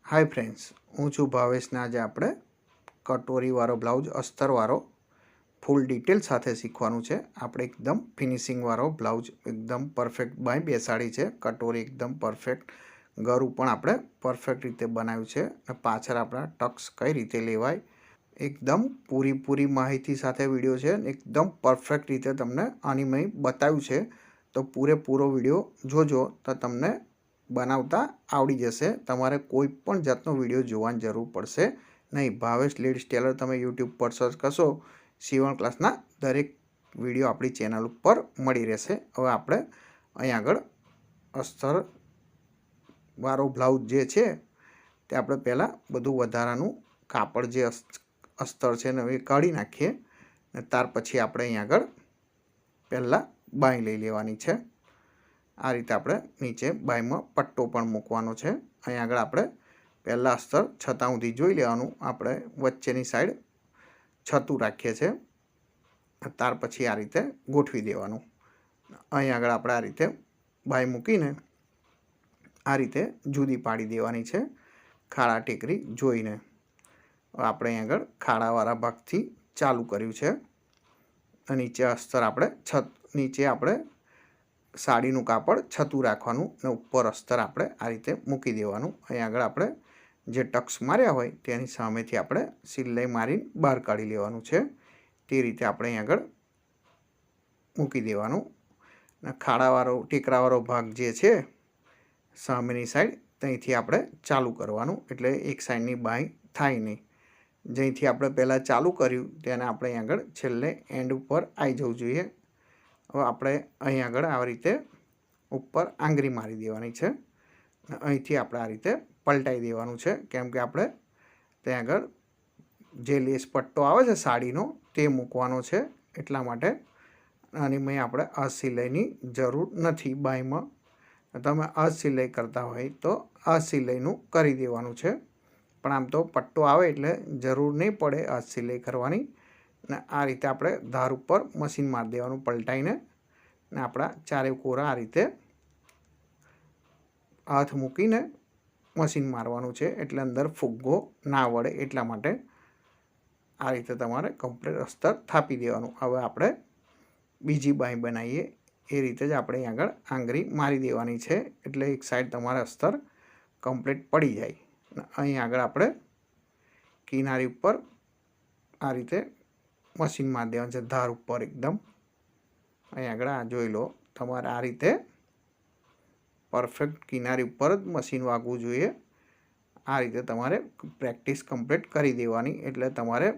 Hi friends, हूँ छू भावेश ने आज आप कटोरी वाळो ब्लाउज अस्तर वाळो फूल डिटेल साथे शीखवानुं छे। आपणे एकदम फिनिशिंग वाळो ब्लाउज एकदम परफेक्ट बाय बेसाड़ी छे। कटोरी एकदम परफेक्ट, गळुं पण आपणे परफेक्ट रीते बनाव्युं छे। पाछळ आपणा टक्स कई रीते लेवाय एकदम पूरी माहिती साथे विडियो छे। एकदम परफेक्ट रीते तमने आनी मैं बताव्युं छे, तो पूरेपूरो विडियो जोजो तो तमने बनावता आवड़ी जशे। तमारे कोई पण जातनो विडियो जोवानी जरूर पड़शे नहीं। भावेश लेडीज टेलर तमे यूट्यूब पर सर्च करशो, सीवण क्लासना दरेक विडियो आपणी चेनल पर मळी रहेशे। हवे आपणे अहीं आगळ अस्तर वाळो ब्लाउज जे छे ते आपणे पहेला बधुं वधारानुं कापड़ जे अस्तर छे ने काढी नाखीए ने त्यार पछी आपणे अहीं आगळ पहेला बांय लई लेवानी छे। आ रीते आपणे नीचे बायमां पट्टो पण मूकवानो छे। अहीं आगळ आपणे पहेला अस्तर छता सुधी जोई लेवानुं। आपणे वच्चेनी साइड छતું રાખીએ છીએ, ત્યાર પછી આ રીતે ગોઠવી દેવાનું। અહીં આગળ આપણે આ રીતે બાય મૂકીને આ રીતે જુદી પાડી દેવાની છે, ખાડા ટેકરી જોઈને। આપણે અહીં આગળ ખાડાવાળા ભાગથી ચાલુ કર્યું છે। નીચે અસ્તર આપણે નીચે આપણે સાડીનું કાપડ છતું રાખવાનું ને ઉપર અસ્તર આપણે આ રીતે મૂકી દેવાનું। અહીં આગળ આપણે જે ટક્સ માર્યા હોય તેની સામેથી આપણે સિલાઈ મારીને બહાર કાઢી લેવાનું છે। તે રીતે આપણે અહીં આગળ મૂકી દેવાનું ને ખાડાવાળો ટેકરાવાળો ભાગ જે છે સામેની સાઈડ ત્યાંથી આપણે ચાલુ કરવાનું, એટલે એક સાઈડની બાંય થાય નહીં। જ્યાંથી આપણે પહેલાં ચાલુ કર્યું તેને આપણે અહીં આગળ છેલ્લે એન્ડ ઉપર આવી જવું જોઈએ। હવે આપણે અહીં આગળ આ રીતે ઉપર આંગળી મારી દેવાની છે। અહીંથી આપણે આ રીતે પલટાઈ દેવાનું છે, કેમ કે આપણે ત્યાં આગળ જે લેસ પટ્ટો આવે છે સાડીનો તે મૂકવાનો છે, એટલા માટે આની મેં આપણે આ સિલાઈની જરૂર નથી। બાયમાં તમે આ સિલાઈ કરતા હોય તો આ સિલાઈનું કરી દેવાનું છે, પણ આમ તો પટ્ટો આવે એટલે જરૂર નહીં પડે આ સિલાઈ કરવાની। ને આ રીતે આપણે ધાર ઉપર મશીન મારી દેવાનું પલટાઈને ને આપણા ચારે કોરા આ રીતે હાથ મૂકીને મશીન મારવાનું છે, એટલે અંદર ફુગ્ગો ના વળે એટલા માટે આ રીતે તમારે કમ્પ્લીટ અસ્તર થાપી દેવાનું। હવે આપણે બીજી બાંય બનાવીએ એ રીતે જ આપણે આગળ આંગળી મારી દેવાની છે, એટલે એક સાઈડ તમારે અસ્તર કમ્પ્લીટ પડી જાય। અહીં આગળ આપણે કિનારી ઉપર આ રીતે મશીન મારી દેવાનું છે, ધાર ઉપર એકદમ। અહીં આગળ આ જોઈ લો, તમારે આ રીતે પરફેક્ટ કિનારી ઉપર જ મશીન વાગવું જોઈએ। આ રીતે તમારે પ્રેક્ટિસ કમ્પ્લીટ કરી દેવાની, એટલે તમારે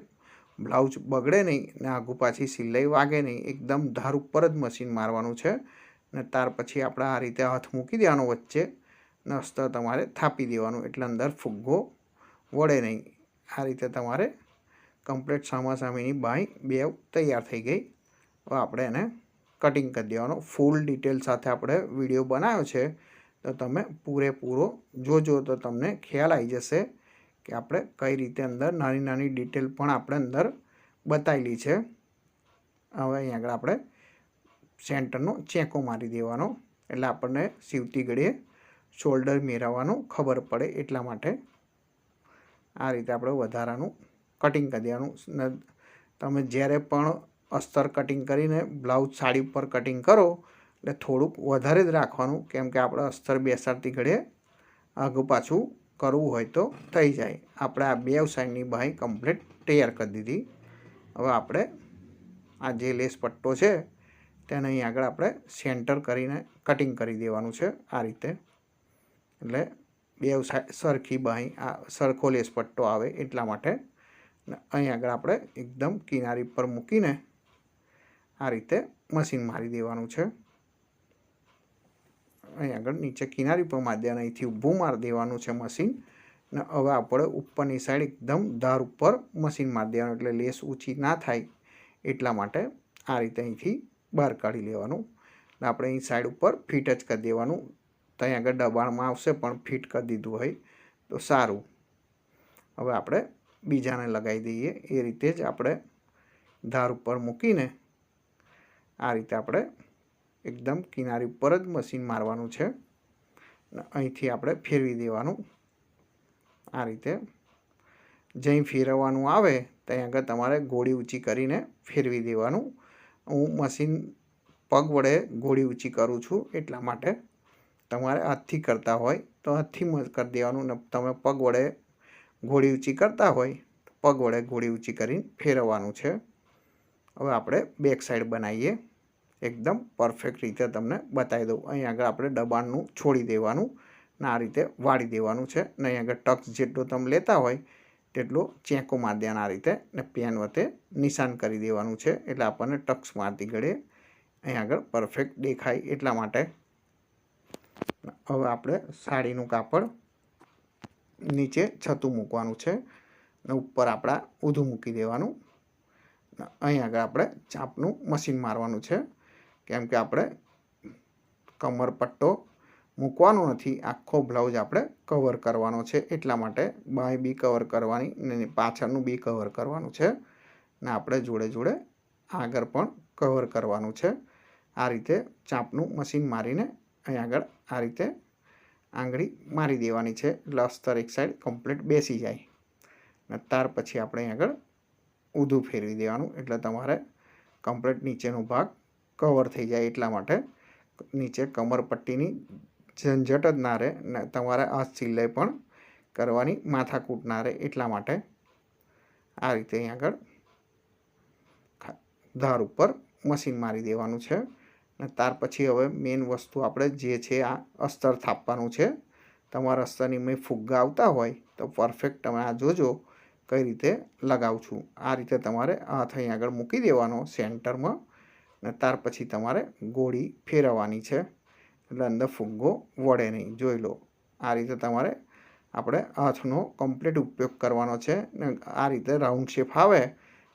બ્લાઉઝ બગડે નહીં ને આગુ પાછી સિલાઈ વાગે નહીં। એકદમ ધાર ઉપર જ મશીન મારવાનું છે ને ત્યાર પછી આપણે આ રીતે હાથ મૂકી દેવાનો વચ્ચે ને અસ્તર તમારે થાપી દેવાનું, એટલે અંદર ફુગ્ગો વળે નહીં। આ રીતે તમારે કમ્પ્લીટ સામાસામીની બાંય બેવ તૈયાર થઈ ગઈ। હવે આપણે એને કટિંગ કરી દેવાનો। ફૂલ ડિટેલ સાથે આપણે વિડીયો બનાવ્યો છે, તો તમે પૂરેપૂરો જોજો તો તમને ખ્યાલ આવી જશે કે આપણે કઈ રીતે અંદર નાની નાની ડિટેલ પણ આપણે અંદર બતાવેલી છે। હવે અહીં આગળ આપણે સેન્ટરનો ચેકો મારી દેવાનો, એટલે આપણને સીવતી ઘડીએ શોલ્ડર મેળવવાનું ખબર પડે એટલા માટે આ રીતે આપણે વધારાનું કટિંગ કરી દેવાનું। તમે જ્યારે પણ અસ્તર કટિંગ કરીને બ્લાઉઝ સાડી ઉપર કટિંગ કરો એટલે થોડુંક વધારે જ રાખવાનું, કેમ કે આપણે અસ્તર બેસાડતી ઘડીએ આગું પાછું કરવું હોય તો થઈ જાય। આપણે આ બેવ સાઈડની બાંય કમ્પ્લીટ તૈયાર કરી દીધી। હવે આપણે આ જે લેસ પટ્ટો છે તેને અહીં આગળ આપણે સેન્ટર કરીને કટિંગ કરી દેવાનું છે આ રીતે, એટલે બેવ સાઈડ સરખી બાંય આ સરખો લેસ પટ્ટો આવે એટલા માટે। અહીં આગળ આપણે એકદમ કિનારી પર મૂકીને આ રીતે મશીન મારી દેવાનું છે। અહીં આગળ નીચે કિનારી પર મારી દેવાનું, અહીંથી ઊભું મારી દેવાનું છે મશીન ને હવે આપણે ઉપરની સાઈડ એકદમ ધાર ઉપર મશીન મારી દેવાનું, એટલે લેસ ઊંચી ના થાય એટલા માટે આ રીતે અહીંથી બહાર કાઢી લેવાનું। આપણે અહીં સાઈડ ઉપર ફિટ જ કરી દેવાનું, ત્યાં આગળ દબાણમાં આવશે પણ ફિટ કરી દીધું હોય તો સારું। હવે આપણે બીજાને લગાવી દઈએ એ રીતે જ આપણે ધાર ઉપર મૂકીને આ રીતે આપણે એકદમ કિનારી ઉપર જ મશીન મારવાનું છે, અહીંથી આપણે ફેરવી દેવાનું। આ રીતે જઈ ફેરવવાનું આવે ત્યાં આગળ તમારે ગોળી ઊંચી કરીને ફેરવી દેવાનું. હું મશીન પગ વડે ગોળી ઊંચી કરું છું એટલા માટે. તમારે હાથથી કરતા હોય તો હાથથી કરી દેવાનું, ને તમે પગ વડે ગોળી ઊંચી કરતા હોય તો પગ વડે ગોળી ઊંચી કરીને ફેરવવાનું છે. હવે આપણે બેક સાઈડ બનાવીએ. એકદમ પરફેક્ટ રીતે તમને બતાવી દઉં. અહીં આગળ આપણે દબાણનું છોડી દેવાનું ને આ રીતે વાળી દેવાનું છે. ને અહીં આગળ ટક્સ જેટલું તમે લેતા હોય તેટલો ચેકો મારી દેવાનો આ રીતે, ને પેન વતે નિશાન કરી દેવાનું છે, એટલે આપણને ટક્સ મારતી ઘડે અહીં આગળ પરફેક્ટ દેખાય એટલા માટે. હવે આપણે સાડીનું કાપડ નીચે છતું મૂકવાનું છે ને ઉપર આપણા ઊંધું મૂકી દેવાનું. અહીં આગળ આપણે ચાપનું મશીન મારવાનું છે, કેમ કે આપણે કમર પટ્ટો મૂકવાનો નથી, આખો બ્લાઉઝ આપણે કવર કરવાનો છે એટલા માટે. બાય બી કવર કરવાની ને પાછળનું બી કવર કરવાનું છે, ને આપણે જોડે જોડે આગળ પણ કવર કરવાનું છે. આ રીતે ચાપનું મશીન મારીને અહીં આગળ આ રીતે આંગળી મારી દેવાની છે, એટલે અસ્તર એક સાઈડ કમ્પ્લીટ બેસી જાય. ને ત્યાર પછી આપણે અહીં આગળ ઊંધું ફેરવી દેવાનું, એટલે તમારે કમ્પ્લીટ નીચેનો ભાગ કવર થઈ જાય એટલા માટે. નીચે કમરપટ્ટીની ઝંઝટ જ ના રહે ને તમારે આ સિલાઈ પણ કરવાની માથાકૂટ ના રહે એટલા માટે. આ રીતે અહીં આગળ ધાર ઉપર મશીન મારી દેવાનું છે. ને ત્યાર પછી હવે મેઇન વસ્તુ આપણે જે છે આ અસ્તર થાપવાનું છે. તમારા અસ્તરની મેં ફુગ્ગા આવતા હોય તો પરફેક્ટ તમે આ જોજો કઈ રીતે લગાવું છું. આ રીતે તમારે હાથ અહીં આગળ મૂકી દેવાનો સેન્ટરમાં, ને ત્યાર પછી તમારે ગોળી ફેરવવાની છે, એટલે અંદર ફુગ્ગો વળે નહીં. જોઈ લો આ રીતે તમારે આપણે હાથનો કમ્પ્લીટ ઉપયોગ કરવાનો છે. ને આ રીતે રાઉન્ડ શેપ આવે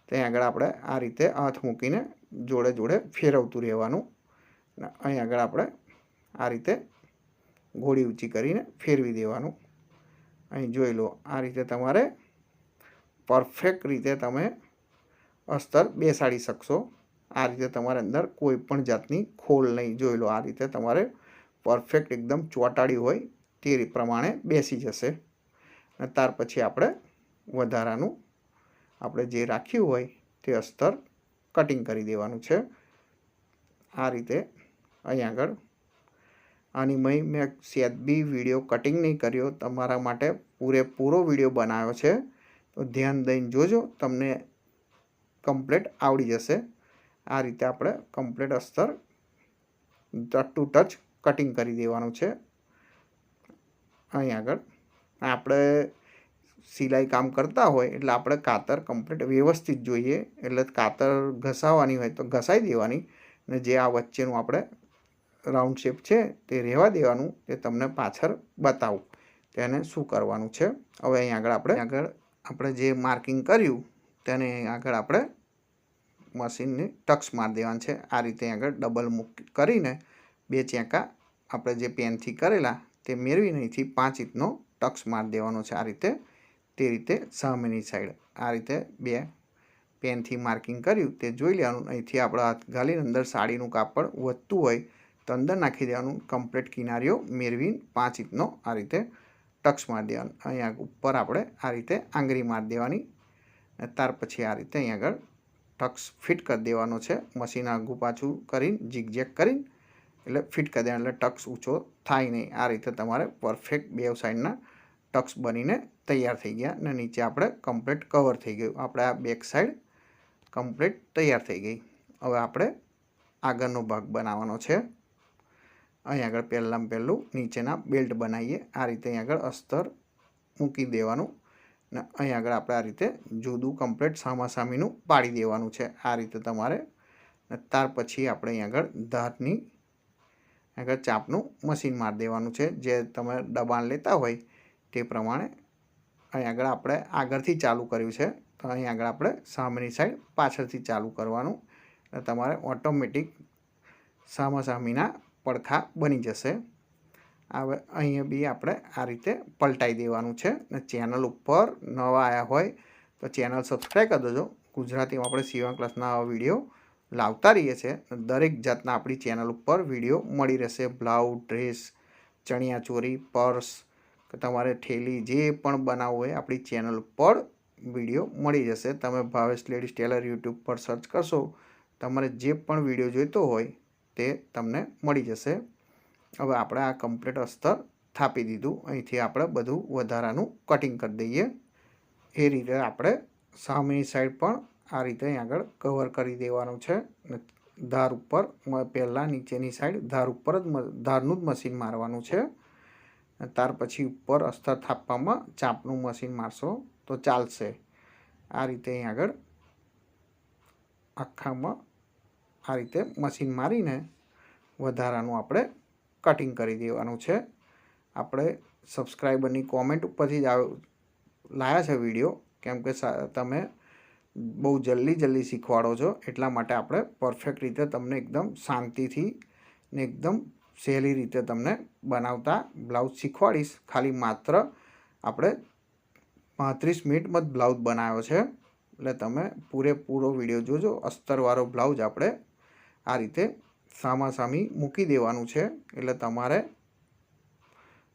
ત્યાં આગળ આપણે આ રીતે હાથ મૂકીને જોડે જોડે ફેરવતું રહેવાનું. ને અહીં આગળ આપણે આ રીતે ગોળી ઊંચી કરીને ફેરવી દેવાનું. અહીં જોઈ લો આ રીતે તમારે પરફેક્ટ રીતે તમે અસ્તર બેસાડી શકશો. આ રીતે તમારે અંદર કોઈ પણ જાતની ખોલ નહીં. જોઈ લો આ રીતે તમારે પરફેક્ટ એકદમ ચોંટાડી હોય તે પ્રમાણે બેસી જશે. અને ત્યાર પછી આપણે વધારાનું આપણે જે રાખ્યું હોય તે અસ્તર કટિંગ કરી દેવાનું છે. આ રીતે અહીં આગળ આની મેં સેજ બી વિડીયો કટિંગ નહીં કર્યો, તમારા માટે પૂરેપૂરો વિડીયો બનાવ્યો છે, તો ધ્યાન દઈને જોજો, તમને કમ્પ્લીટ આવડી જશે. આ રીતે આપણે કમ્પ્લીટ અસ્તર ટચ ટુ ટચ કટિંગ કરી દેવાનું છે. અહીં આગળ આપણે સિલાઈ કામ કરતા હોય એટલે આપણે કાતર કમ્પ્લીટ વ્યવસ્થિત જોઈએ, એટલે કાતર ઘસાવાની હોય તો ઘસાઈ દેવાની, ને જે આ વચ્ચેનું આપણે રાઉન્ડ શેપ છે તે રહેવા દેવાનું. તે તમને પાછળ બતાવું તેને શું કરવાનું છે. હવે અહીં આગળ આપણે જે માર્કિંગ કર્યું તેને આગળ આપણે મશીનને ટક્સ મારી દેવાનું છે. આ રીતે આગળ ડબલ કરીને બે ચેંકા આપણે જે પેનથી કરેલા તે મેળવીને અહીંથી 5 ઇંચનો ટક્સ મારી દેવાનો છે. આ રીતે તે રીતે સામેની સાઈડ આ રીતે બે પેનથી માર્કિંગ કર્યું તે જોઈ લેવાનું. અહીંથી આપણે હાથ ઘાલીને અંદર સાડીનું કાપડ વધતું હોય તો અંદર નાખી દેવાનું. કમ્પ્લીટ કિનારીઓ મેળવીને 5 ઇંચનો આ રીતે ટક્સ મારી દેવાનું. અહીંયા ઉપર આપણે આ રીતે આંગળી મારી દેવાની. ત્યાર પછી આ રીતે અહીં આગળ ટક્સ ફિટ કરી દેવાનો છે. મશીન આગું પાછું કરીને ઝીગઝેગ કરીને એટલે ફિટ કરી દેવાનું, એટલે ટક્સ ઊંચો થાય નહીં. આ રીતે તમારે પરફેક્ટ બે સાઈડના ટક્સ બનીને તૈયાર થઈ ગયા, અને નીચે આપણે કમ્પ્લીટ કવર થઈ ગયું. આપણે આ બેક સાઈડ કમ્પ્લીટ તૈયાર થઈ ગઈ. હવે આપણે આગળનો ભાગ બનાવવાનો છે. અહીં આગળ પહેલું નીચેના બેલ્ટ બનાવીએ. આ રીતે અહીં આગળ અસ્તર મૂકી દેવાનું, ને અહીં આગળ આપણે આ રીતે જુદું કમ્પ્લીટ સામાસામીનું પાડી દેવાનું છે. આ રીતે તમારે ત્યાર પછી આપણે અહીં આગળ ધારની આગળ ચાપનું મશીન મારી દેવાનું છે. જે તમે દબાણ લેતા હોય તે પ્રમાણે અહીં આગળ આપણે આગળથી ચાલુ કર્યું છે, તો અહીં આગળ આપણે સામેની સાઈડ પાછળથી ચાલુ કરવાનું. એટલે તમારે ઓટોમેટિક સામાસામીના પડખા બની જશે. હવે અહીંયા બી આપણે આ રીતે પલટાઈ દેવાનું છે. ને ચેનલ ઉપર નવા આવ્યા હોય તો ચેનલ સબસ્ક્રાઈબ કરી દેજો. ગુજરાતીમાં આપણે સીવણ ક્લાસના વિડીયો લાવતા રહીએ છીએ. દરેક જાતના આપણી ચેનલ ઉપર વિડીયો મળી રહેશે. બ્લાઉઝ, ડ્રેસ, ચણિયાચોળી, પર્સ, કે તમારે થેલી જે પણ બનાવવું હોય આપણી ચેનલ પર વિડીયો મળી જશે. તમે ભાવેશ લેડીઝ ટેલર યુટ્યુબ પર સર્ચ કરશો, તમારે જે પણ વિડીયો જોઈતો હોય તે તમને મળી જશે. હવે આપણે આ કમ્પ્લીટ અસ્તર થાપી દીધું. અહીંથી આપણે બધું વધારાનું કટિંગ કરી દઈએ. એ રીતે આપણે સામેની સાઈડ પણ આ રીતે અહીં આગળ કવર કરી દેવાનું છે. ધાર ઉપર પહેલાં નીચેની સાઈડ ધાર ઉપર જ ધારનું જ મશીન મારવાનું છે. ત્યાર પછી ઉપર અસ્તર થાપવામાં ચાંપનું મશીન મારશો તો ચાલશે. આ રીતે અહીં આગળ આખામાં આ રીતે મશીન મારીને વધારાનું આપણે કટિંગ કરી દેવાનું છે. આપણે સબસ્ક્રાઈબરની કોમેન્ટ ઉપરથી જ લાયા છે વિડીયો, કેમ કે તમે બહુ જલ્દી શીખવાડો છો, એટલા માટે આપણે પરફેક્ટ રીતે તમને એકદમ શાંતિથી ને એકદમ સહેલી રીતે તમને બનાવતા બ્લાઉઝ શીખવાડીશ. ખાલી માત્ર આપણે 35 મિનિટમાં જ બ્લાઉઝ બનાવ્યો છે, એટલે તમે પૂરેપૂરો વિડીયો જોજો. અસ્તરવાળો બ્લાઉઝ આપણે આ રીતે સામાસામી મૂકી દેવાનું છે, એટલે તમારે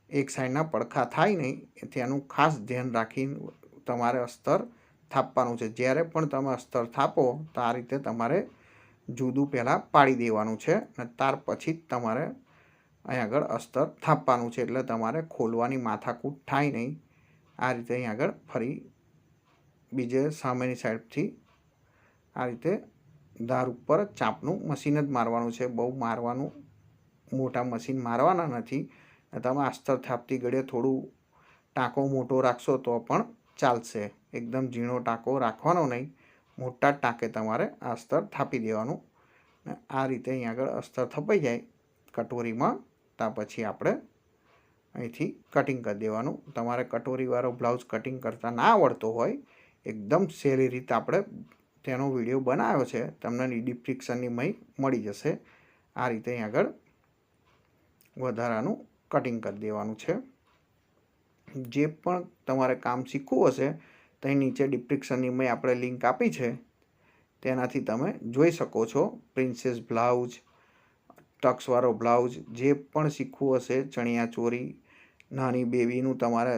એક સાઈડના પડખા થાય નહીં, તેનું ખાસ ધ્યાન રાખીને તમારે અસ્તર થાપવાનું છે. જ્યારે પણ તમે અસ્તર થાપો તો આ રીતે તમારે જુદું પહેલાં પાડી દેવાનું છે અને ત્યાર પછી જ તમારે અહીં આગળ અસ્તર થાપવાનું છે, એટલે તમારે ખોલવાની માથાકૂટ થાય નહીં. આ રીતે અહીં આગળ ફરી બીજે સામેની સાઈડથી આ રીતે ધાર ઉપર ચાંપનું મશીન જ મારવાનું છે. બહુ મારવાનું મોટા મશીન મારવાના નથી. તમે અસ્તર થાપતી ઘડીએ થોડું ટાંકો મોટો રાખશો તો પણ ચાલશે. એકદમ ઝીણો ટાંકો રાખવાનો નહીં, મોટા જ ટાંકે તમારે આ અસ્તર થાપી દેવાનું. આ રીતે અહીં આગળ અસ્તર થપાઈ જાય કટોરીમાં, ત્યાર પછી આપણે અહીંથી કટિંગ કરી દેવાનું. તમારે કટોરીવાળો બ્લાઉઝ કટિંગ કરતા ના આવડતો હોય, એકદમ સહેલી રીતે આપણે તેનો વિડીયો બનાવ્યો છે, તમને ડિસ્ક્રિપ્શનની મળી જશે. આ રીતે અહીં આગળ વધારાનું કટિંગ કરી દેવાનું છે. જે પણ તમારે કામ શીખવું હશે તો અહીં નીચે ડિસ્ક્રિપ્શનની આપણે લિંક આપી છે, તેનાથી તમે જોઈ શકો છો. પ્રિન્સેસ બ્લાઉઝ, ટક્સવાળો બ્લાઉઝ જે પણ શીખવું હશે, ચણિયા ચોરી, નાની બેબીનું તમારે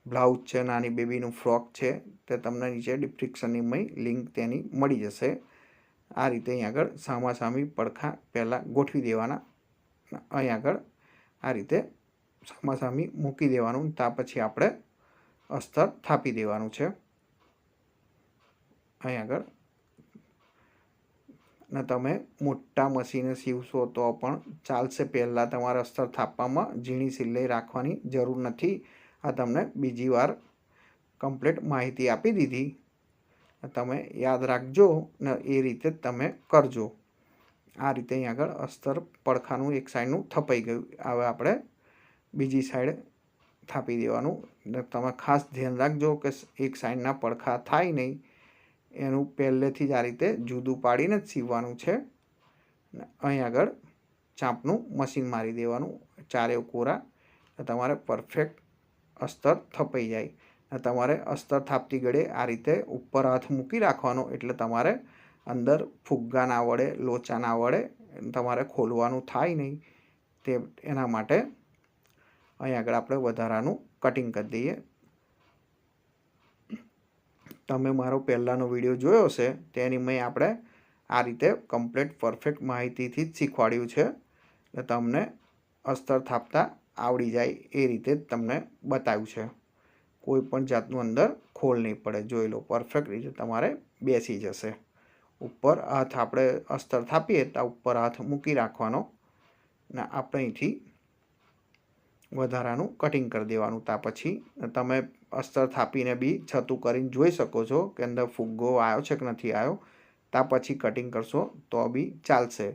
બ્લાઉઝ છે, નાની બેબીનું ફ્રોક છે, તે તમને નીચે ડિસ્ક્રિપ્શનની લિંક તેની મળી જશે. આ રીતે અહીં આગળ સામાસામી પડખા પહેલાં ગોઠવી દેવાના. અહીં આગળ આ રીતે સામાસામી મૂકી દેવાનું. ત્યાર પછી આપણે અસ્તર થાપી દેવાનું છે. અહીં આગળ ને તમે મોટા મશીને સીવશો તો પણ ચાલશે. પહેલાં તમારે અસ્તર થાપવામાં ઝીણી સિલાઈ રાખવાની જરૂર નથી. આ તમને બીજી વાર કમ્પ્લીટ માહિતી આપી દીધી, તમે યાદ રાખજો ને એ રીતે તમે કરજો. આ રીતે અહીં આગળ અસ્તર પડખાનું એક સાઈડનું થપાઈ ગયું. હવે આપણે બીજી સાઈડ થાપી દેવાનું. ને તમે ખાસ ધ્યાન રાખજો કે એક સાઈડના પડખા થાય નહીં, એનું પહેલેથી જ આ રીતે જુદું પાડીને જ સીવવાનું છે. અહીં આગળ ચાંપનું મશીન મારી દેવાનું, ચારે કોરા, તમારે પરફેક્ટ અસ્તર થપાઈ જાય. તમારે અસ્તર થાપતી ઘડે આ રીતે ઉપર હાથ મૂકી રાખવાનો, એટલે તમારે અંદર ફુગ્ગા ના વડે, લોચા ના વડે તમારે ખોલવાનું થાય નહીં. તે એના માટે અહીં આગળ આપણે વધારાનું કટિંગ કરી દઈએ. તમે મારો પહેલાંનો વિડીયો જોયો હશે, તેની આપણે આ રીતે કમ્પ્લીટ પરફેક્ટ માહિતીથી જ શીખવાડ્યું છે, એટલે તમને અસ્તર થાપતા આવડી જાય એ રીતે જ તમને બતાવ્યું છે. કોઈ પણ જાતનું અંદર ખોલ નહીં પડે. જોઈ લો, પરફેક્ટ રીતે તમારે બેસી જશે. ઉપર હાથ આપણે અસ્તર થાપીએ તો ઉપર હાથ મૂકી રાખવાનો ને આપણે અહીંથી વધારાનું કટિંગ કરી દેવાનું. ત્યાર પછી તમે અસ્તર થાપીને બી છતું કરીને જોઈ શકો છો કે અંદર ફુગ્ગો આવ્યો છે કે નથી આવ્યો. ત્યાર પછી કટિંગ કરશો તો બી ચાલશે.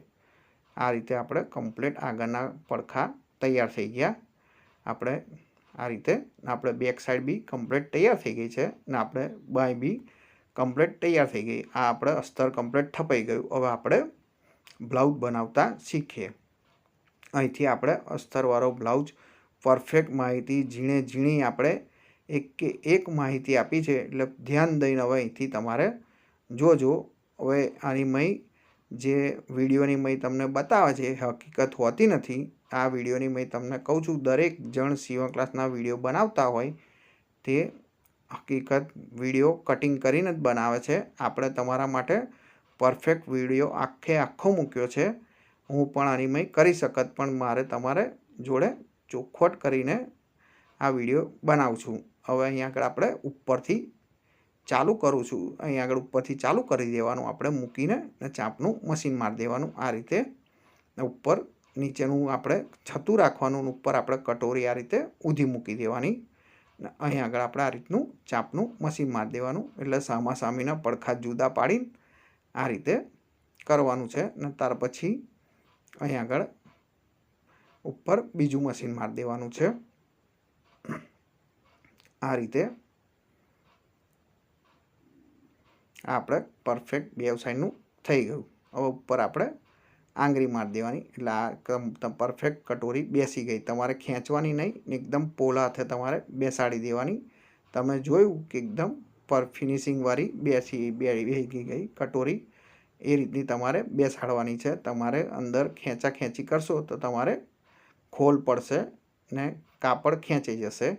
આ રીતે આપણે કમ્પ્લીટ આગળના પડખા તૈયાર થઈ ગયા. આપણે આ રીતે આપણે બેક સાઈડ બી કમ્પ્લીટ તૈયાર થઈ ગઈ છે ને આપણે બાય બી કમ્પ્લીટ તૈયાર થઈ ગઈ. આ આપણે અસ્તર કમ્પ્લીટ થપાઈ ગયું. હવે આપણે બ્લાઉઝ બનાવતા શીખીએ. અહીંથી આપણે અસ્તરવાળો બ્લાઉઝ પરફેક્ટ માહિતી ઝીણી આપણે એક માહિતી આપી છે, એટલે ધ્યાન દઈને હવે અહીંથી તમારે જોજો. હવે આની જે વિડીયોની મેં તમને બતાવે છે એ હકીકત હોતી નથી. આ વિડીયોની મેં તમને કહું છું, દરેક જણ સીવણ ક્લાસના વિડીયો બનાવતા હોય તે હકીકત વિડીયો કટિંગ કરીને જ બનાવે છે. આપણે તમારા માટે પરફેક્ટ વિડીયો આખો મૂક્યો છે. હું પણ આની મેં કરી શકત, પણ મારે તમારે જોડે ચોખવટ કરીને આ વિડીયો બનાવું છું. હવે અહીંયા આગળ આપણે ઉપરથી ચાલુ કરું છું. અહીંયા આગળ ઉપરથી ચાલુ કરી દેવાનું આપણે મૂકીને ચાંપનું મશીન મારી દેવાનું. આ રીતે ઉપર નીચેનું આપણે છતું રાખવાનું, ઉપર આપણે કટોરી આ રીતે ઊંધી મૂકી દેવાની. અહીં આગળ આપણે આ રીતનું ચાંપનું મશીન મારી દેવાનું. એટલે સામાસામીના પડખા જુદા પાડીને આ રીતે કરવાનું છે. ને ત્યાર પછી અહીં આગળ ઉપર બીજું મશીન મારી દેવાનું છે. આ રીતે આપણે પરફેક્ટ બે સાઈડનું થઈ ગયું. હવે ઉપર આપણે આંગળી મારી દેવાની. એટલે આ પરફેક્ટ કટોરી બેસી ગઈ. તમારે ખેંચવાની નહીં, એકદમ પોલા હાથે તમારે બેસાડી દેવાની. તમે જોયું કે એકદમ ફિનિશિંગવાળી બેસી ગઈ કટોરી. એ રીતની તમારે બેસાડવાની છે. તમારે અંદર ખેંચી કરશો તો તમારે ખોલ પડશે ને કાપડ ખેંચાઈ જશે.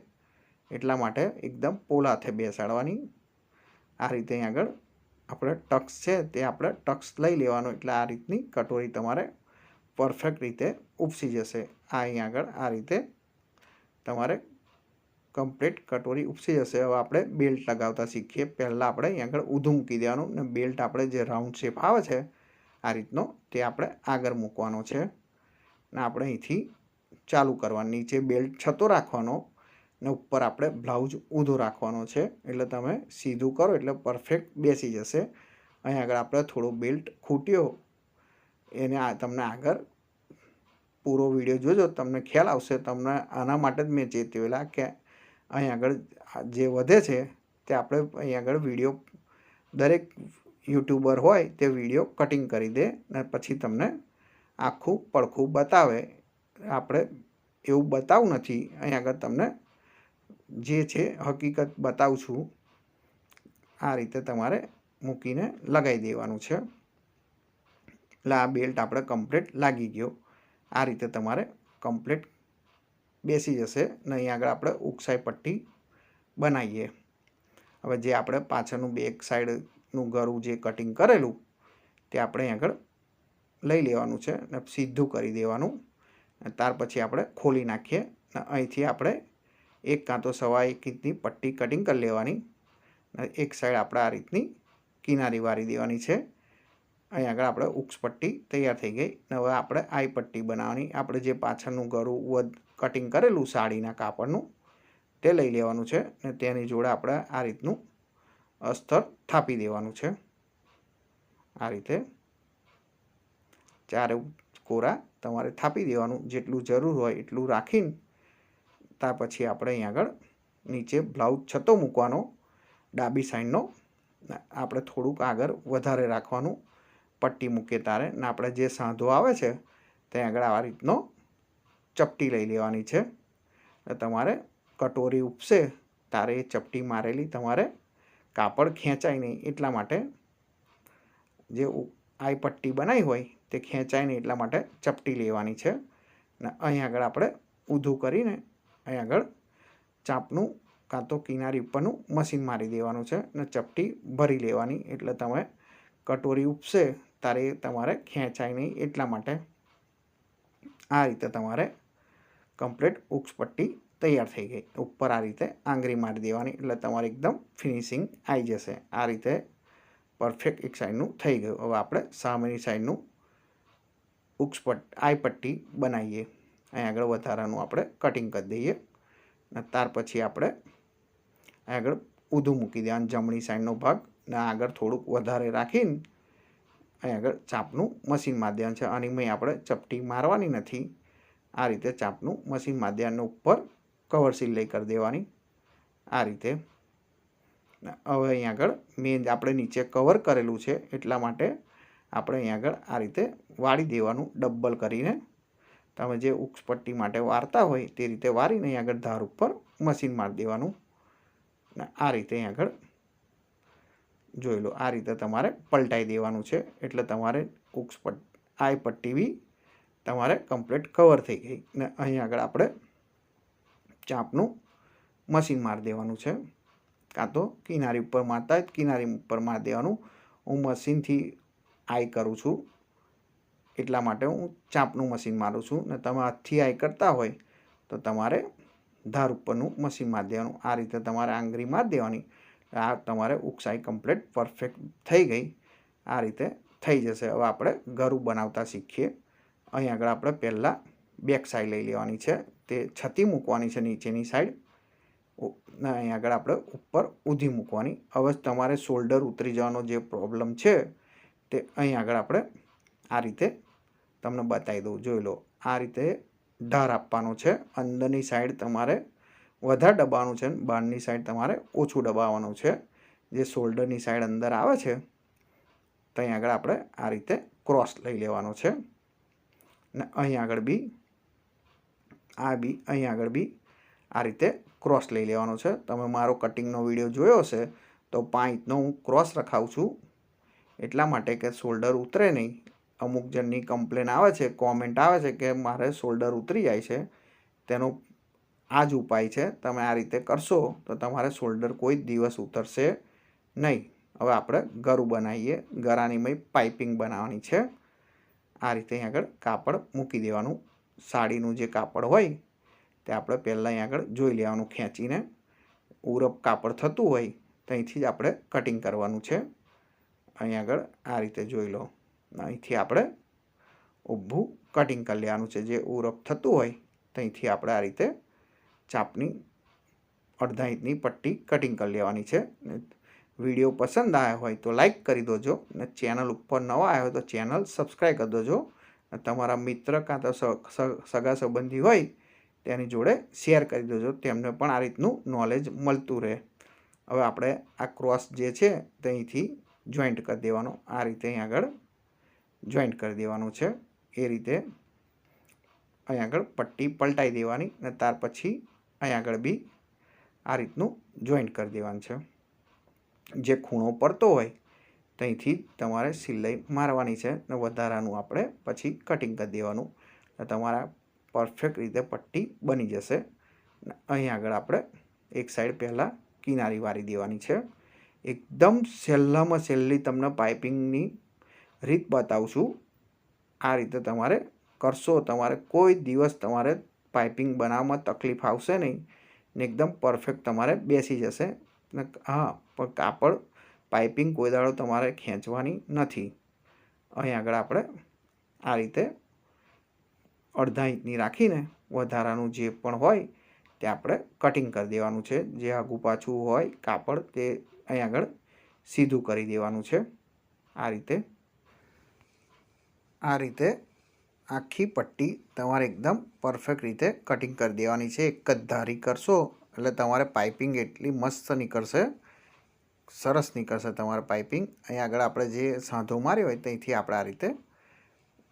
એટલા માટે એકદમ પોલા હાથે બેસાડવાની. આ રીતે અહીં આગળ આપણે ટક્સ છે તે આપણે ટક્સ લઈ લેવાનો. એટલે આ રીતની કટોરી તમારે પરફેક્ટ રીતે ઉપસી જશે. આ અહીં આગળ આ રીતે તમારે કમ્પ્લીટ કટોરી ઉપસી જશે. હવે આપણે બેલ્ટ લગાવતા શીખીએ. પહેલાં આપણે અહીં આગળ ઊંધું મૂકી દેવાનું ને બેલ્ટ આપણે જે રાઉન્ડ શેપ આવે છે આ રીતનો તે આપણે આગળ મૂકવાનો છે. ને આપણે અહીંથી ચાલુ કરવાનું. નીચે બેલ્ટ છતો રાખવાનો ને ઉપર આપણે બ્લાઉઝ ઊંધો રાખવાનો છે. એટલે તમે સીધું કરો એટલે પરફેક્ટ બેસી જશે. અહીં આગળ આપણે થોડો બેલ્ટ ખૂટ્યો એને તમને આગળ પૂરો વિડીયો જોજો, તમને ખ્યાલ આવશે. તમને આના માટે જ મેં ચેતવેલા કે અહીં આગળ જે વધે છે તે આપણે અહીં આગળ વિડીયો દરેક યુટ્યુબર હોય તે વિડીયો કટિંગ કરી દે ને પછી તમને આખું પડખું બતાવે. આપણે એવું બતાવું નથી. અહીં આગળ તમને જે છે હકીકત બતાવું છું. આ રીતે તમારે મૂકીને લગાવી દેવાનું છે. એટલે આ બેલ્ટ આપણે કમ્પ્લીટ લાગી ગયો. આ રીતે તમારે કમ્પ્લીટ બેસી જશે. ને અહીં આગળ આપણે ઉકસાઈ પટ્ટી બનાવીએ. હવે જે આપણે પાછળનું બેક સાઈડનું ગળું જે કટિંગ કરેલું તે આપણે અહીં આગળ લઈ લેવાનું છે ને સીધું કરી દેવાનું. ત્યાર પછી આપણે ખોલી નાખીએ. અહીંથી આપણે એક કાં તો 1.25 ઇંચની પટ્ટી કટિંગ કરી લેવાની. એક સાઈડ આપણે આ રીતની કિનારી વાળી દેવાની છે. અહીં આગળ આપણે ઉક્સ પટ્ટી તૈયાર થઈ ગઈ. હવે આપણે આઈ પટ્ટી બનાવવાની. આપણે જે પાછળનું ગળું કટિંગ કરેલું સાડીના કાપડનું તે લઈ લેવાનું છે ને તેની જોડે આપણે આ રીતનું અસ્તર થાપી દેવાનું છે. આ રીતે ચારે કોરા તમારે થાપી દેવાનું. જેટલું જરૂર હોય એટલું રાખીને ત્યાર પછી આપણે અહીં આગળ નીચે બ્લાઉઝ છતો મૂકવાનો ડાબી સાઈડનો. આપણે થોડુંક આગળ વધારે રાખવાનું પટ્ટી મૂકીએ તારે. ને આપણે જે સાંધો આવે છે ત્યાં આગળ આ રીતનો ચપટી લઈ લેવાની છે. તમારે કટોરી ઉપસે તારે એ ચપટી મારેલી તમારે કાપડ ખેંચાય નહીં એટલા માટે, જે આઈ પટ્ટી બનાવી હોય તે ખેંચાય નહીં એટલા માટે ચપટી લેવાની છે. ને અહીં આગળ આપણે ઊંધું કરીને અહીં આગળ ચાંપનું કાં તો કિનારી ઉપરનું મશીન મારી દેવાનું છે ને ચપટી ભરી લેવાની. એટલે તમે કટોરી ઉપસે ત્યારે તમારે ખેંચાય નહીં એટલા માટે. આ રીતે તમારે કમ્પ્લીટ ઉક્સ પટ્ટી તૈયાર થઈ ગઈ. ઉપર આ રીતે આંગળી મારી દેવાની એટલે તમારે એકદમ ફિનિશિંગ આવી જશે. આ રીતે પરફેક્ટ એક સાઈડનું થઈ ગયું. હવે આપણે સામેની સાઈડનું આઈ પટ્ટી બનાવીએ. અહીં આગળ વધારાનું આપણે કટિંગ કરી દઈએ ને ત્યાર પછી આપણે અહીં આગળ ઊંધું મૂકી દેવાનું જમણી સાઈડનો ભાગ ને આગળ થોડુંક વધારે રાખીને અહીં આગળ ચાંપનું મશીન મારી દેવાનું છે. આની મેં આપણે ચપટી મારવાની નથી. આ રીતે ચાંપનું મશીન મારી દેવાનું. ઉપર કવર સિલાઈ કરી દેવાની આ રીતે. હવે અહીં આગળ મેં આપણે નીચે કવર કરેલું છે એટલા માટે આપણે અહીં આગળ આ રીતે વાળી દેવાનું ડબલ કરીને. તમે જે ઉક્સ પટ્ટી માટે વારતા હોય તે રીતે વારીને અહીં આગળ ધાર ઉપર મશીન મારી દેવાનું. ને આ રીતે અહીં આગળ જોઈ લો. આ રીતે તમારે પલટાઈ દેવાનું છે. એટલે તમારે ઉક્સ આઈ પટ્ટી બી તમારે કમ્પ્લીટ કવર થઈ ગઈ ને અહીં આગળ આપણે ચાપનું મશીન મારી દેવાનું છે, કાં તો કિનારી ઉપર મારતા હોય કિનારી ઉપર મારી દેવાનું. હું મશીનથી આઈ કરું છું એટલા માટે હું ચાપનું મશીન મારું છું, ને તમે હાથથી આઈ કરતા હોય તો તમારે ધાર ઉપરનું મશીન મારી દેવાનું. આ રીતે તમારે આંગળી મારી દેવાની. આ તમારે ઉકસાઈ કમ્પ્લીટ પરફેક્ટ થઈ ગઈ. આ રીતે થઈ જશે. હવે આપણે ગરું બનાવતા શીખીએ. અહીં આગળ આપણે પહેલાં બેક સાઈડ લઈ લેવાની છે, તે છતી મૂકવાની છે નીચેની સાઈડ, ને અહીં આગળ આપણે ઉપર ઊંધી મૂકવાની. હવે તમારે શોલ્ડર ઉતરી જવાનો જે પ્રોબ્લેમ છે તે અહીં આગળ આપણે આ રીતે તમને બતાવી દઉં, જોઈ લો. આ રીતે ધાર આપવાનો છે. અંદરની સાઈડ તમારે વધારે દબાવવાનું છે, બહારની સાઈડ તમારે ઓછું દબાવવાનું છે. જે શોલ્ડરની સાઈડ અંદર આવે છે ત્યાં આગળ આપણે આ રીતે ક્રોસ લઈ લેવાનો છે, ને અહીં આગળ બી અહીં આગળ બી આ રીતે ક્રોસ લઈ લેવાનો છે. તમે મારો કટિંગનો વિડીયો જોયો હશે તો 5 ઇંચનો હું ક્રોસ રખાવું છું એટલા માટે કે શોલ્ડર ઉતરે નહીં. અમુક જણની કમ્પ્લેન આવે છે, કોમેન્ટ આવે છે કે મારે શોલ્ડર ઉતરી જાય છે. તેનો આ જ ઉપાય છે. તમે આ રીતે કરશો તો તમારે શોલ્ડર કોઈ દિવસ ઉતરશે નહીં. હવે આપણે ગરું બનાવીએ. ગરાની પાઇપિંગ બનાવવાની છે. આ રીતે અહીં આગળ કાપડ મૂકી દેવાનું. સાડીનું જે કાપડ હોય તે આપણે પહેલાં અહીં આગળ જોઈ લેવાનું ખેંચીને. ઉરપ કાપડ થતું હોય ત્યાંથી જ આપણે કટિંગ કરવાનું છે. અહીં આગળ આ રીતે જોઈ લો. અહીંથી આપણે ઊભું કટિંગ કરી લેવાનું છે. જે ઉરપ થતું હોય ત્યાંથી આપણે આ રીતે ચાપની અડધા ઇંચની પટ્ટી કટિંગ કરી લેવાની છે. વિડીયો પસંદ આવ્યો હોય તો લાઈક કરી દેજો, ને ચેનલ ઉપર નવા આવ્યો હોય તો ચેનલ સબસ્ક્રાઈબ કરી દેજો. તમારા મિત્ર કાં તો સગા સંબંધી હોય તેની જોડે શેર કરી દેજો, તેમને પણ આ રીતનું નોલેજ મળતું રહે. હવે આપણે આ ક્રોસ જે છે ત્યાંથી જોઈન્ટ કરી દેવાનો. આ રીતે અહીં આગળ જોઈન્ટ કરી દેવાનું છે. એ રીતે અહીં આગળ પટ્ટી પલટાઈ દેવાની, ને ત્યાર પછી અહીં આગળ બી આ રીતનું જોઈન્ટ કરી દેવાનું છે. જે ખૂણો પડતો હોય ત્યાંથી તમારે સિલાઈ મારવાની છે, ને વધારાનું આપણે પછી કટિંગ કરી દેવાનું. તમારા પરફેક્ટ રીતે પટ્ટી બની જશે. અહીં આગળ આપણે એક સાઈડ પહેલાં કિનારી વારી દેવાની છે. એકદમ સહેલામાં સહેલી તમને પાઇપિંગની રીત બતાવું છું. આ રીતે તમારે કરશો, તમારે કોઈ દિવસ તમારે પાઇપિંગ બનાવવામાં તકલીફ આવશે નહીં, ને એકદમ પરફેક્ટ તમારે બેસી જશે. ને હા, પણ કાપડ પાઇપિંગ કોઈ દાડો તમારે ખેંચવાની નથી. અહીં આગળ આપણે આ રીતે અડધા ઇંચની રાખીને વધારાનું જે પણ હોય તે આપણે કટિંગ કરી દેવાનું છે. જે આગું પાછું હોય કાપડ તે અહીં આગળ સીધું કરી દેવાનું છે. આ રીતે આખી પટ્ટી તમારે એકદમ પરફેક્ટ રીતે કટિંગ કરી દેવાની છે. એક જ ધારી કરશો એટલે તમારે પાઇપિંગ એટલી મસ્ત નીકળશે, સરસ નીકળશે તમારે પાઇપિંગ. અહીં આગળ આપણે જે સાંધો માર્યો હોય ત્યાંથી આપણે આ રીતે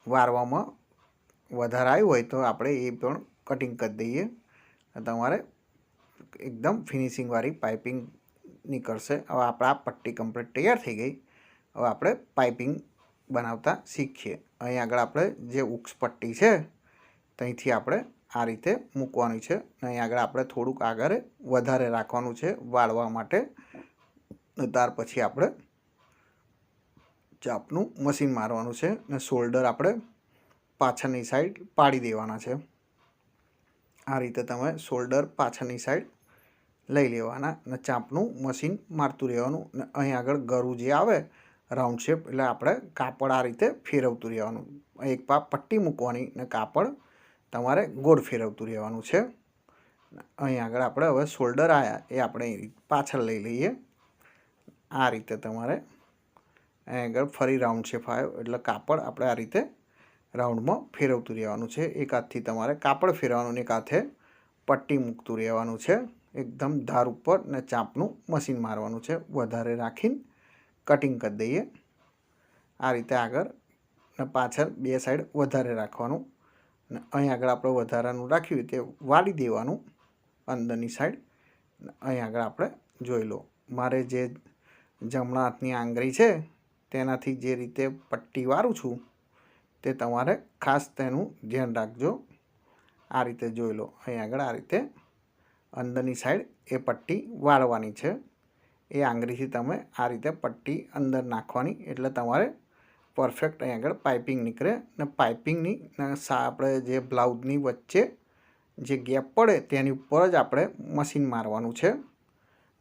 વારવામાં વધારે આવ્યું હોય તો આપણે એ પણ કટિંગ કરી દઈએ. તમારે એકદમ ફિનિશિંગવાળી પાઇપિંગ નીકળશે. હવે આપણે આ પટ્ટી કમ્પ્લીટ તૈયાર થઈ ગઈ. હવે આપણે પાઇપિંગ બનાવતા શીખીએ. અહીં આગળ આપણે જે ઉક્સ પટ્ટી છે ત્યાંથી આપણે આ રીતે મૂકવાની છે. અહીં આગળ આપણે થોડુંક આગળ વધારે રાખવાનું છે વાળવા માટે. ત્યાર પછી આપણે ચાપનું મશીન મારવાનું છે, ને શોલ્ડર આપણે પાછળની સાઈડ પાડી દેવાના છે. આ રીતે તમે શોલ્ડર પાછળની સાઈડ લઈ લેવાના, ને ચાપનું મશીન મારતું રહેવાનું. ને અહીં આગળ ગરું જે આવે રાઉન્ડ શેપ, એટલે આપણે કાપડ આ રીતે ફેરવતું રહેવાનું. એક પટ્ટી મૂકવાની ને કાપડ તમારે ગોળ ફેરવતું રહેવાનું છે. અહીં આગળ આપણે હવે શોલ્ડર આવ્યા એ આપણે પાછળ લઈ લઈએ. આ રીતે તમારે અહીં આગળ ફરી રાઉન્ડ શેપ આવ્યો એટલે કાપડ આપણે આ રીતે રાઉન્ડમાં ફેરવતું રહેવાનું છે. એક હાથથી તમારે કાપડ ફેરવવાનું, એક હાથે પટ્ટી મૂકતું રહેવાનું છે. એકદમ ધાર ઉપર ને ચાપનું મશીન મારવાનું છે. વધારે રાખીને કટિંગ કરી દઈએ. આ રીતે આગળ ને પાછળ બે સાઈડ વધારે રાખવાનું, ને અહીં આગળ આપણે વધારાનું રાખ્યું તે વાળી દેવાનું અંદરની સાઈડ. અહીં આગળ આપણે જોઈ લો, મારે જે જમણા હાથની આંગળી છે તેનાથી જે રીતે પટ્ટી વારું છું તે તમારે ખાસ તેનું ધ્યાન રાખજો. આ રીતે જોઈ લો, અહીં આગળ આ રીતે અંદરની સાઈડ એ પટ્ટી વાળવાની છે. એ આંગળીથી તમે આ રીતે પટ્ટી અંદર નાખવાની, એટલે તમારે પરફેક્ટ અહીં આગળ પાઇપિંગ નીકળે. ને પાઇપિંગની આપણે જે બ્લાઉઝની વચ્ચે જે ગેપ પડે તેની ઉપર જ આપણે મશીન મારવાનું છે.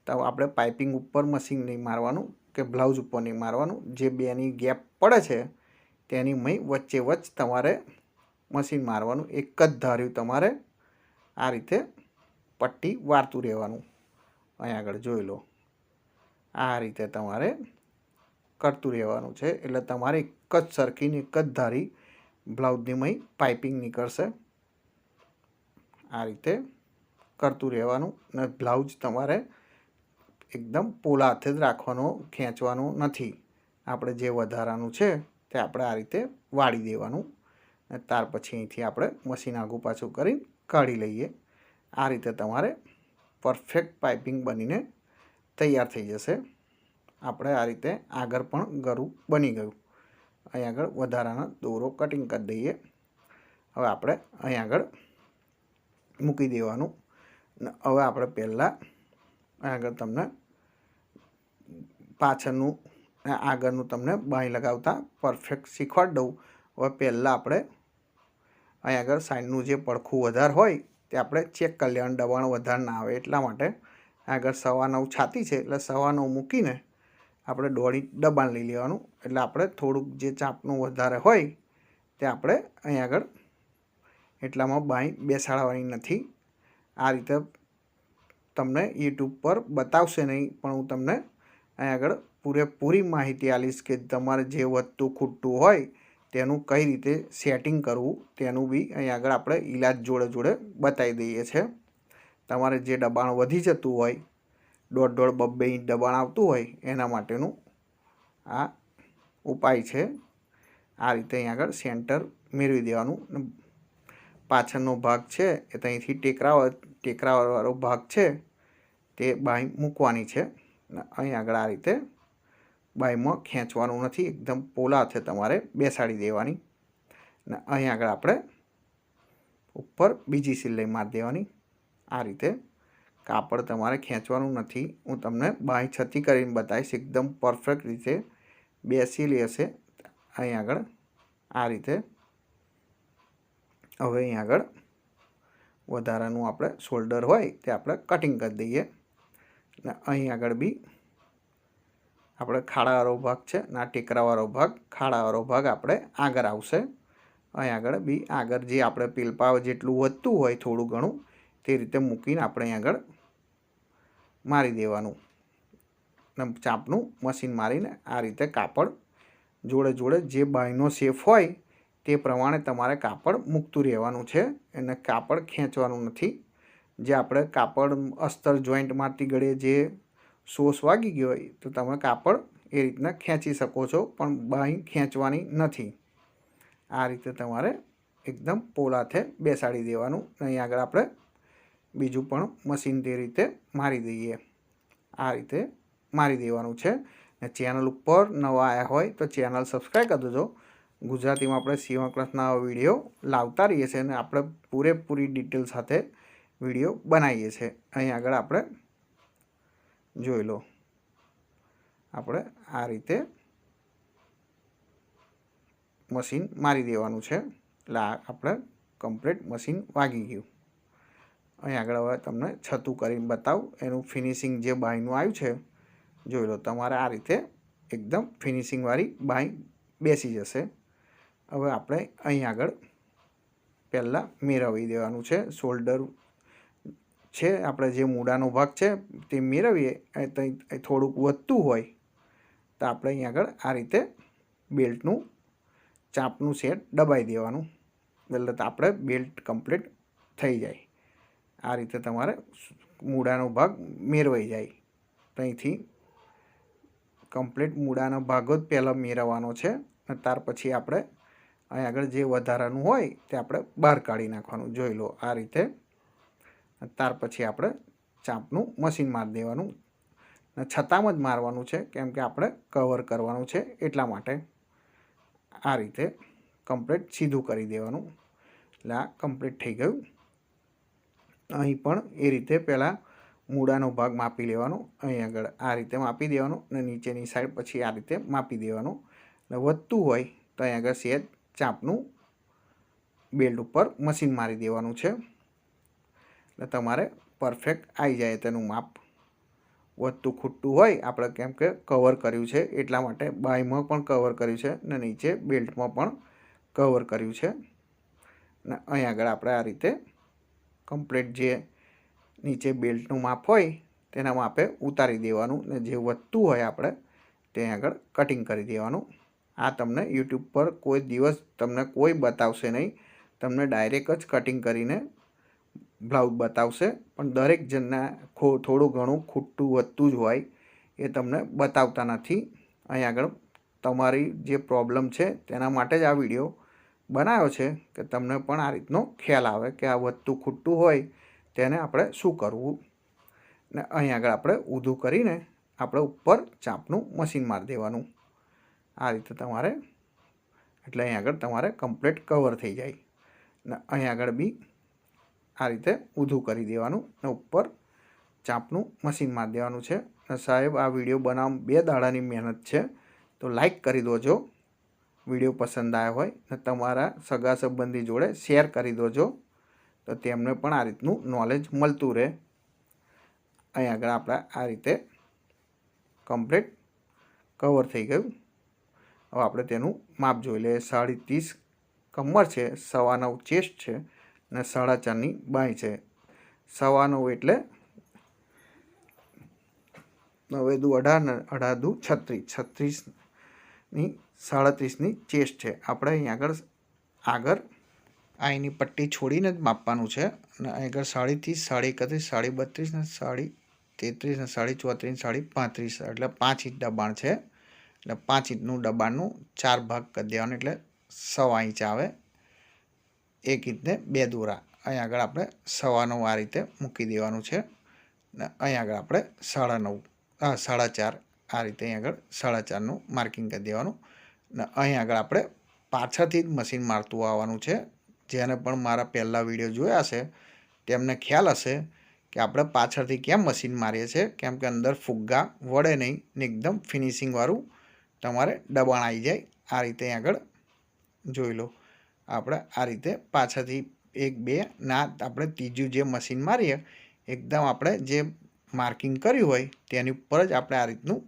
તો આપણે પાઇપિંગ ઉપર મશીન નહીં મારવાનું કે બ્લાઉઝ ઉપર નહીં મારવાનું. જે બેની ગેપ પડે છે તેની વચ્ચે વચ્ચ તમારે મશીન મારવાનું. એક જ ધાર્યું તમારે આ રીતે પટ્ટી વાળતું રહેવાનું. અહીં આગળ જોઈ લો, આ રીતે તમારે કરતું રહેવાનું છે. એટલે તમારે એક જ સરખીને એક જ ધારી બ્લાઉઝની પાઇપિંગ નીકળશે. આ રીતે કરતું રહેવાનું. ને બ્લાઉઝ તમારે એકદમ પોલા હાથે જ રાખવાનો, ખેંચવાનું નથી. આપણે જે વધારાનું છે તે આપણે આ રીતે વાળી દેવાનું. અને ત્યાર પછી અહીંથી આપણે મશીન આગું પાછું કરી કાઢી લઈએ. આ રીતે તમારે પરફેક્ટ પાઇપિંગ બનીને તૈયાર થઈ જશે. આપણે આ રીતે આગળ પણ ગળું બની ગયું. અહીં આગળ વધારાનો દોરો કટિંગ કરી દઈએ. હવે આપણે અહીં આગળ મૂકી દેવાનું. હવે આપણે પહેલાં અહીં આગળ તમને પાછળનું આગળનું તમને બાંય લગાવતા પરફેક્ટ શીખવાડી દઉં. હવે પહેલાં આપણે અહીં આગળ સાઈડનું જે પડખું વધારે હોય તે આપણે ચેક કરી લેવાનું, દબાણ વધારે ના આવે એટલા માટે. આગળ 9.25 છાતી છે એટલે 9.25 મૂકીને આપણે 1.5 ઇંચ દબાણ લઈ લેવાનું. એટલે આપણે થોડુંક જે ચાપનું વધારે હોય તે આપણે અહીં આગળ એટલામાં બાંય બેસાડવાની નથી. આ રીતે તમને યુટ્યુબ પર બતાવશે નહીં, પણ હું તમને અહીં આગળ પૂરેપૂરી માહિતી આપીશ કે તમારે જે વધતું ખૂટતું હોય તેનું કઈ રીતે સેટિંગ કરવું તેનું બી અહીં આગળ આપણે ઈલાજ જોડે જોડે બતાવી દઈએ છીએ. તમારે જે દબાણ વધી જતું હોય, 1.5-2 ઇંચ દબાણ આવતું હોય, એના માટેનું આ ઉપાય છે. આ રીતે અહીં આગળ સેન્ટર મેળવી દેવાનું. પાછળનો ભાગ છે એ ત્યાંથી ટેકરાવાળો ભાગ છે તે બાંય મૂકવાની છે. અહીં આગળ આ રીતે બાંયમાં ખેંચવાનું નથી, એકદમ પોલા હાથે તમારે બેસાડી દેવાની. ને અહીં આગળ આપણે ઉપર બીજી સિલાઈ મારી દેવાની. આ રીતે કાપડ તમારે ખેંચવાનું નથી. હું તમને બાંય છતી કરીને બતાવીશ, એકદમ પરફેક્ટ રીતે બેસેલી હશે. અહીં આગળ આ રીતે હવે અહીં આગળ વધારાનું આપણે શોલ્ડર હોય તે આપણે કટિંગ કરી દઈએ. ને અહીં આગળ બી આપણે ખાડાવાળો ભાગ છે ને આ ટેકરાવાળો ભાગ, ખાડાવાળો ભાગ આપણે આગળ આવશે. અહીં આગળ બી આગળ જે આપણે પેલપાવ જેટલું વધતું હોય થોડું ઘણું તે રીતે મૂકીને આપણે અહીં આગળ મારી દેવાનું. ને ચાપનું મશીન મારીને આ રીતે કાપડ જોડે જોડે જે બાંયનો શેપ હોય તે પ્રમાણે તમારે કાપડ મૂકતું રહેવાનું છે. એને કાપડ ખેંચવાનું નથી. જે આપણે કાપડ અસ્તર જોઈન્ટ મારતી ઘડીએ જે સોસ વાગી ગયો હોય તો તમે કાપડ એ રીતના ખેંચી શકો છો, પણ બાંય ખેંચવાની નથી. આ રીતે તમારે એકદમ પોલાથે બેસાડી દેવાનું. અહીં આગળ આપણે બીજું પણ મશીન તે રીતે મારી દઈએ. આ રીતે મારી દેવાનું છે. ને ચેનલ ઉપર નવા આવ્યા હોય તો ચેનલ સબસ્ક્રાઈબ કરી દેજો. ગુજરાતીમાં આપણે સીવણ ક્લાસના વિડીયો લાવતા રહીએ છીએ અને આપણે પૂરેપૂરી ડિટેલ સાથે વિડીયો બનાવીએ છીએ. અહીં આગળ આપણે જોઈ લો, આપણે આ રીતે મશીન મારી દેવાનું છે. એટલે આપણે કમ્પ્લીટ મશીન વાગી ગયું. અહીં આગળ હવે તમને છતું કરીને બતાવું, એનું ફિનિશિંગ જે બાંયનું આવ્યું છે જોઈ લો. તમારે આ રીતે એકદમ ફિનિશિંગવાળી બાંય બેસી જશે. હવે આપણે અહીં આગળ પહેલાં મેળવી દેવાનું છે. શોલ્ડર છે આપણે જે મૂળાનો ભાગ છે તે મેળવીએ. થોડુંક વધતું હોય તો આપણે અહીં આગળ આ રીતે બેલ્ટનું ચાપનું સેટ દબાવી દેવાનું. એટલે આપણે બેલ્ટ કમ્પ્લીટ થઈ જાય. આ રીતે તમારે મૂળાનો ભાગ મેળવાઈ જાય. ત્યાંથી કમ્પ્લીટ મૂળાનો ભાગ જ પહેલાં મેળવવાનો છે. અને ત્યાર પછી આપણે અહીં આગળ જે વધારાનું હોય તે આપણે બહાર કાઢી નાખવાનું. જોઈ લો આ રીતે. ત્યાર પછી આપણે ચાપનું મશીન મારી દેવાનું. અને છતાંમાં જ મારવાનું છે, કેમ કે આપણે કવર કરવાનું છે એટલા માટે. આ રીતે કમ્પ્લીટ સીધું કરી દેવાનું. એટલે આ કમ્પ્લીટ થઈ ગયું. અહીં પણ એ રીતે પહેલાં મૂળાનો ભાગ માપી લેવાનો. અહીં આગળ આ રીતે માપી દેવાનો અને નીચેની સાઈડ પછી આ રીતે માપી દેવાનું. એટલે વધતું હોય તો અહીં આગળ સહેજ ચાપનું બેલ્ટ ઉપર મશીન મારી દેવાનું છે. એટલે તમારે પરફેક્ટ આવી જાય તેનું માપ. વધતું ખૂટતું હોય આપણે કેમ કે કવર કર્યું છે એટલા માટે બાયમાં પણ કવર કર્યું છે અને નીચે બેલ્ટમાં પણ કવર કર્યું છે. અને અહીં આગળ આપણે આ રીતે કમ્પ્લીટ જે નીચે બેલ્ટનું માપ હોય તેના માપે ઉતારી દેવાનું ને જે વધતું હોય આપણે ત્યાં આગળ કટિંગ કરી દેવાનું. આ તમને યુટ્યુબ પર કોઈ દિવસ તમને કોઈ બતાવશે નહીં. તમને ડાયરેક્ટ જ કટિંગ કરીને બ્લાઉઝ બતાવશે. પણ દરેક જણના થોડું ઘણું ખૂટતું વધતું જ હોય એ તમને બતાવતા નથી. અહીં આગળ તમારી જે પ્રોબ્લેમ છે તેના માટે જ આ વિડીયો બનાવ્યો છે કે તમને પણ આ રીતનો ખ્યાલ આવે કે આ વધતું ખૂટતું હોય તેને આપણે શું કરવું. ને અહીં આગળ આપણે ઊંધું કરીને આપણે ઉપર ચાપનું મશીન મારી દેવાનું. આ રીતે તમારે એટલે અહીં આગળ તમારે કમ્પ્લીટ કવર થઈ જાય. ને અહીં આગળ બી આ રીતે ઊંધું કરી દેવાનું ને ઉપર ચાપનું મશીન મારી દેવાનું છે. અને સાહેબ આ વિડીયો બનાવવામાં 2 દાડાની મહેનત છે. તો લાઈક કરી દોજો વિડીયો પસંદ આવ્યો હોય ને તમારા સગા સંબંધી જોડે શેર કરી દોજો તો તેમને પણ આ રીતનું નોલેજ મળતું રહે. અહીં આગળ આપણે આ રીતે કમ્પ્લીટ કવર થઈ ગયું. હવે આપણે તેનું માપ જોઈ લઈએ. 30.5 કમર છે, 9.25 ચેસ્ટ છે અને 4.5ની બાંય છે. 9.25 એટલે 9 દુ 18 18 દુ 36 36ની 37ની ચેસ્ટ છે. આપણે અહીં આગળ આઈની પટ્ટી છોડીને જ માપવાનું છે. અને અહીં આગળ 30.30 31 32 33 34 એટલે 5 ઇંચ દબાણ છે. એટલે 5 ઇંચનું દબાણનું 4 ભાગ કરી દેવાનું એટલે 1.25 ઇંચ આવે. 1 ઇંચને 2 દોરા. અહીં આગળ આપણે 9.25 આ રીતે મૂકી દેવાનું છે. ને અહીં આગળ આપણે 4.5 આ રીતે અહીં આગળ 4.5નું માર્કિંગ કરી દેવાનું. ને અહીં આગળ આપણે પાછળથી જ મશીન મારતું આવવાનું છે. જેને પણ મારા પહેલાં વિડીયો જોયા હશે તેમને ખ્યાલ હશે કે આપણે પાછળથી કેમ મશીન મારીએ છીએ. કેમ કે અંદર ફુગ્ગા વળે નહીં ને એકદમ ફિનિશિંગવાળું તમારે દબાણ આવી જાય. આ રીતે આગળ જોઈ લો. આપણે આ રીતે પાછળથી 1 2 ના આપણે ત્રીજું જે મશીન મારીએ એકદમ આપણે જે માર્કિંગ કર્યું હોય તેની ઉપર જ આપણે આ રીતનું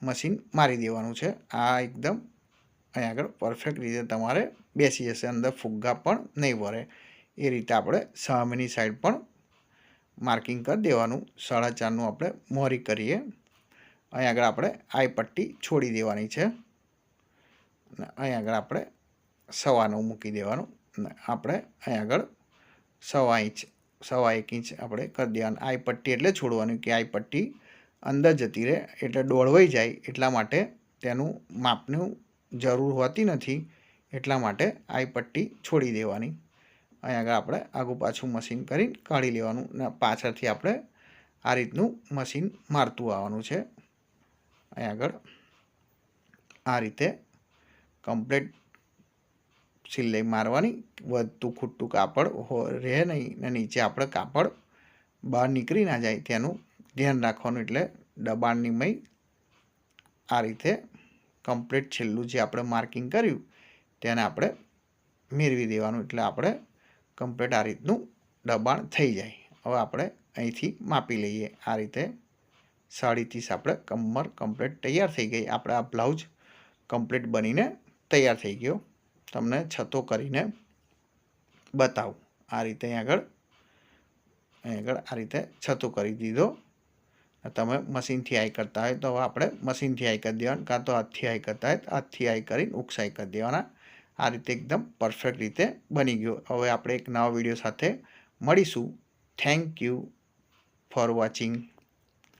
મશીન મારી દેવાનું છે. આ એકદમ અહીં આગળ પરફેક્ટ રીતે તમારે બેસી જશે. અંદર ફુગ્ગા પણ નહીં વળે એ રીતે આપણે સામેની સાઈડ પણ માર્કિંગ કરી દેવાનું. 4.5નું આપણે મોરી કરીએ. અહીં આગળ આપણે આઈ પટ્ટી છોડી દેવાની છે. અને અહીં આગળ આપણે 9.25 મૂકી દેવાનું. અને આપણે અહીં આગળ 1.25 ઇંચ આપણે કરી દેવાનું. આઈ પટ્ટી એટલે છોડવાની કે આઈ પટ્ટી અંદર જતી રહે એટલે દોડવાઈ જાય એટલા માટે તેનું માપનું જરૂર હોતી નથી. એટલા માટે આઈ પટ્ટી છોડી દેવાની. અહીં આગળ આપણે આગું પાછું મશીન કરી કાઢી લેવાનું. ને પાછળથી આપણે આ રીતનું મશીન મારતું આવવાનું છે. અહીં આગળ આ રીતે કમ્પ્લીટ સિલાઈ મારવાની. વધતું ખૂટતું કાપડ રહે નહીં ને નીચે આપણે કાપડ બહાર નીકળી ના જાય તેનું ધ્યાન રાખવાનું. એટલે દબાણની મય આ રીતે કમ્પ્લીટ છેલ્લું જે આપણે માર્કિંગ કર્યું તેને આપણે મેળવી દેવાનું. એટલે આપણે કમ્પ્લીટ આ રીતનું દબાણ થઈ જાય. હવે આપણે અહીંથી માપી લઈએ. આ રીતે 30.5 આપણે કમર કમ્પ્લીટ તૈયાર થઈ ગઈ. આપણે આ બ્લાઉઝ કમ્પ્લીટ બનીને તૈયાર થઈ ગયો. તમને છતો કરીને બતાવું. આ રીતે અહીં આગળ આ રીતે છતો કરી દીધો. તમે મશીનથી આઈ કરતા હોય તો હવે આપણે મશીનથી આઈ કરી દેવાનું, કાં તો હાથથી આઈ કરતા હોય તો હાથથી આઈ કરીને ઉકસાઈ કરી દેવાના. આ રીતે એકદમ પરફેક્ટ રીતે બની ગયો. હવે આપણે એક નવા વિડીયો સાથે મળીશું. Thank you for watching.